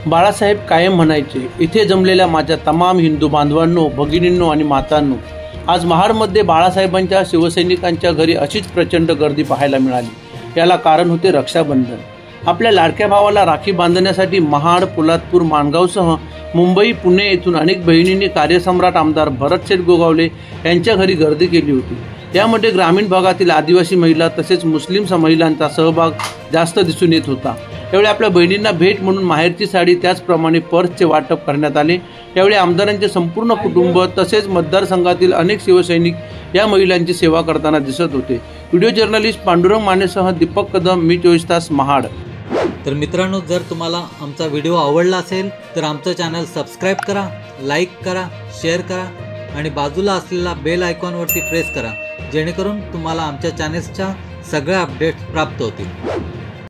बाळासाहेब कायम म्हणायचे, इथे जमलेल्या माझ्या तमाम हिंदू बांधवांनो, भगिनींनो आणि मातांनो, आज महाडमध्ये बाळासाहेबांच्या शिवसैनिकांच्या घरी अशीच प्रचंड गर्दी पाहायला मिळाली। याला कारण होते रक्षाबंधन। आपल्या लाडक्या भावाला राखी बांधण्यासाठी महाड, पोलादपूर, माणगावसह मुंबई, पुणे येथून अनेक बहिणींनी कार्यसम्राट आमदार भरतशेठ गोगावले यांच्या घरी गर्दी केली होती। यामध्ये ग्रामीण भागातील आदिवासी महिला तसेच मुस्लिम महिलांचा सहभाग जास्त दिसून येत होता। त्यावेळी आपल्या बहिणींना भेट म्हणून माहेरची साडी, त्याचप्रमाणे पर्सचे वाटप करण्यात आले। त्यावेळी आमदारांचे संपूर्ण कुटुंब तसेच मतदारसंघातील अनेक शिवसैनिक या महिलांची सेवा करताना दिसत होते। व्हिडिओ जर्नलिस्ट पांडुरंग मानेसह दीपक कदम, मी 24 तास, महाड। तर मित्रांनो, जर तुम्हाला आमचा व्हिडिओ आवडला असेल तर आमचं चॅनल सबस्क्राईब करा, लाईक करा, शेअर करा आणि बाजूला असलेला बेल आयकॉनवरती प्रेस करा, जेणेकरून तुम्हाला आमच्या चॅनेल्सच्या सगळ्या अपडेट्स प्राप्त होतील।